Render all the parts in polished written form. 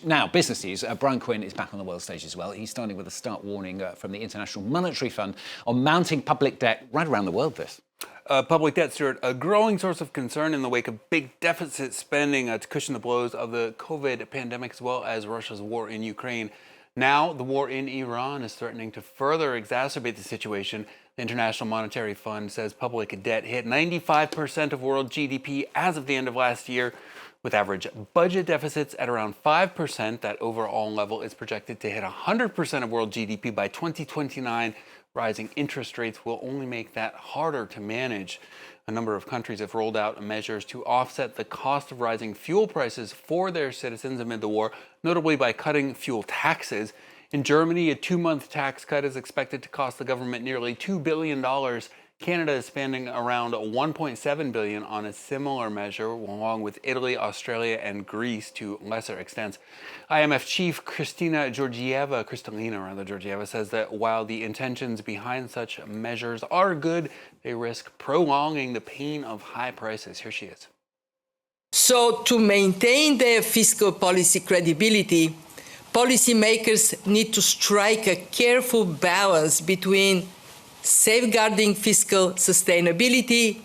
Now, business news. Brian Quinn is back on the world stage as well. He's starting with a stark warning from the International Monetary Fund on mounting public debt right around the world. Public debt, Stuart, a growing source of concern in the wake of big deficit spending to cushion the blows of the COVID pandemic as well as Russia's war in Ukraine. Now, the war in Iran is threatening to further exacerbate the situation. The International Monetary Fund says public debt hit 95% of world GDP as of the end of last year. With average budget deficits at around 5%, that overall level is projected to hit 100% of world GDP by 2029. Rising interest rates will only make that harder to manage. A number of countries have rolled out measures to offset the cost of rising fuel prices for their citizens amid the war, notably by cutting fuel taxes. In Germany, a 2-month tax cut is expected to cost the government nearly $2 billion. Canada is spending around $1.7 billion on a similar measure, along with Italy, Australia, and Greece to lesser extents. IMF chief Kristalina Georgieva says that while the intentions behind such measures are good, they risk prolonging the pain of high prices. Here she is. So to maintain their fiscal policy credibility, policymakers need to strike a careful balance between safeguarding fiscal sustainability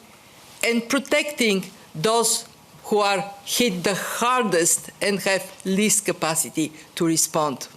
and protecting those who are hit the hardest and have least capacity to respond.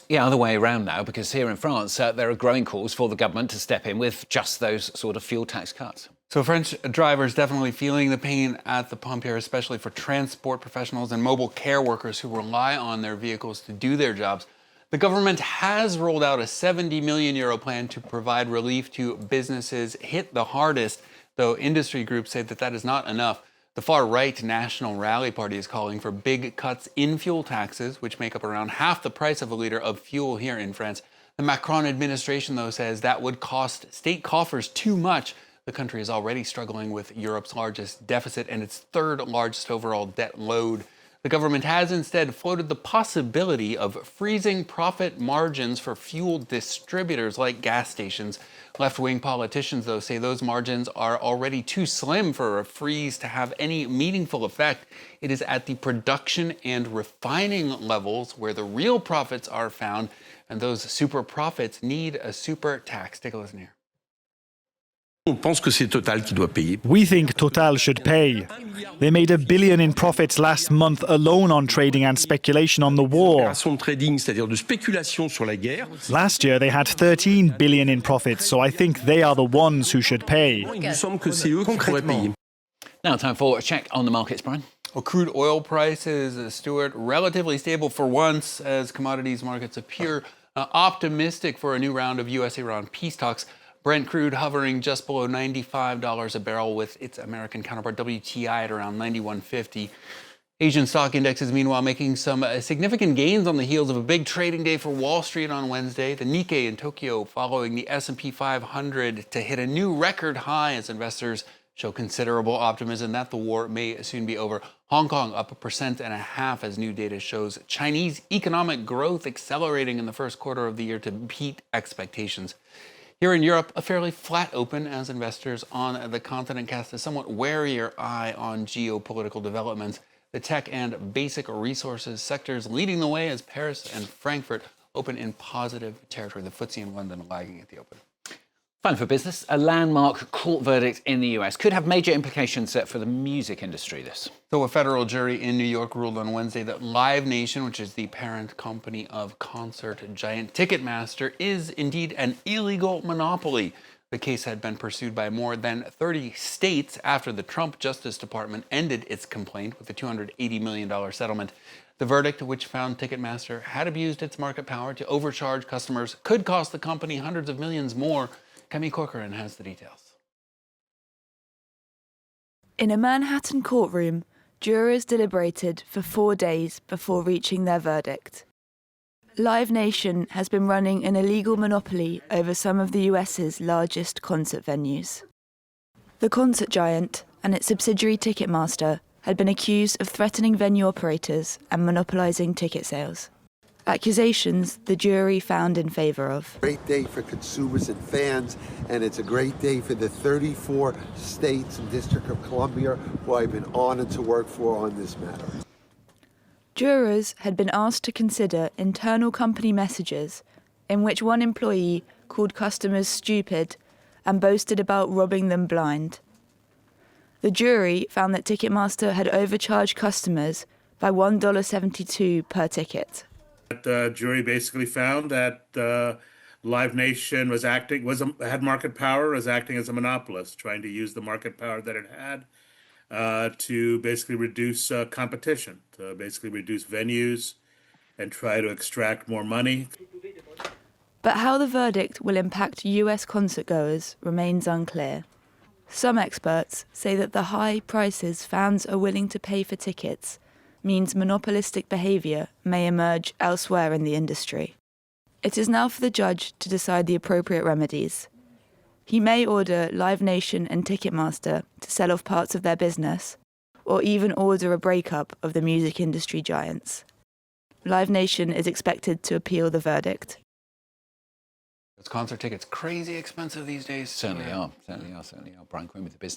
Yeah, other way around now, because here in France, there are growing calls for the government to step in with just those sort of fuel tax cuts. So French drivers definitely feeling the pain at the pump here, especially for transport professionals and mobile care workers who rely on their vehicles to do their jobs. The government has rolled out a €70 million plan to provide relief to businesses hit the hardest, though industry groups say that that is not enough. The far-right National Rally Party is calling for big cuts in fuel taxes, which make up around half the price of a liter of fuel here in France. The Macron administration, though, says that would cost state coffers too much. The country is already struggling with Europe's largest deficit and its third largest overall debt load. The government has instead floated the possibility of freezing profit margins for fuel distributors like gas stations. Left-wing politicians, though, say those margins are already too slim for a freeze to have any meaningful effect. It is at the production and refining levels where the real profits are found, and those super profits need a super tax. Take a listen here. We think Total should pay. They made $1 billion in profits last month alone on trading and speculation on the war. Last year they had $13 billion in profits, so I think they are the ones who should pay. Now time for a check on the markets, Brian. Well, crude oil prices, Stuart, relatively stable for once as commodities markets appear optimistic for a new round of U.S.-Iran peace talks. Brent crude hovering just below $95 a barrel with its American counterpart WTI at around $91.50. Asian stock indexes, meanwhile, making some significant gains on the heels of a big trading day for Wall Street on Wednesday. The Nikkei in Tokyo following the S&P 500 to hit a new record high as investors show considerable optimism that the war may soon be over. Hong Kong up 1.5% as new data shows Chinese economic growth accelerating in the first quarter of the year to beat expectations. Here in Europe, a fairly flat open as investors on the continent cast a somewhat warier eye on geopolitical developments. The tech and basic resources sectors leading the way as Paris and Frankfurt open in positive territory. The FTSE in London lagging at the open. Finally for business, a landmark court verdict in the US could have major implications for the music industry. So a federal jury in New York ruled on Wednesday that Live Nation, which is the parent company of concert giant Ticketmaster, is indeed an illegal monopoly. The case had been pursued by more than 30 states after the Trump Justice Department ended its complaint with a $280 million settlement. The verdict, which found Ticketmaster had abused its market power to overcharge customers, could cost the company hundreds of millions more. Kemi Corcoran has the details. In a Manhattan courtroom, jurors deliberated for 4 days before reaching their verdict. Live Nation has been running an illegal monopoly over some of the US's largest concert venues. The concert giant and its subsidiary Ticketmaster had been accused of threatening venue operators and monopolizing ticket sales. Accusations the jury found in favor of. Great day for consumers and fans, and it's a great day for the 34 states and District of Columbia who I've been honored to work for on this matter. Jurors had been asked to consider internal company messages in which one employee called customers stupid and boasted about robbing them blind. The jury found that Ticketmaster had overcharged customers by $1.72 per ticket. The jury basically found that Live Nation had market power, was acting as a monopolist, trying to use the market power that it had to basically reduce competition, to basically reduce venues and try to extract more money. But how the verdict will impact US concertgoers remains unclear. Some experts say that the high prices fans are willing to pay for tickets means monopolistic behaviour may emerge elsewhere in the industry. It is now for the judge to decide the appropriate remedies. He may order Live Nation and Ticketmaster to sell off parts of their business, or even order a breakup of the music industry giants. Live Nation is expected to appeal the verdict. Those concert tickets crazy expensive these days. Certainly are. Brian Quinn with the business.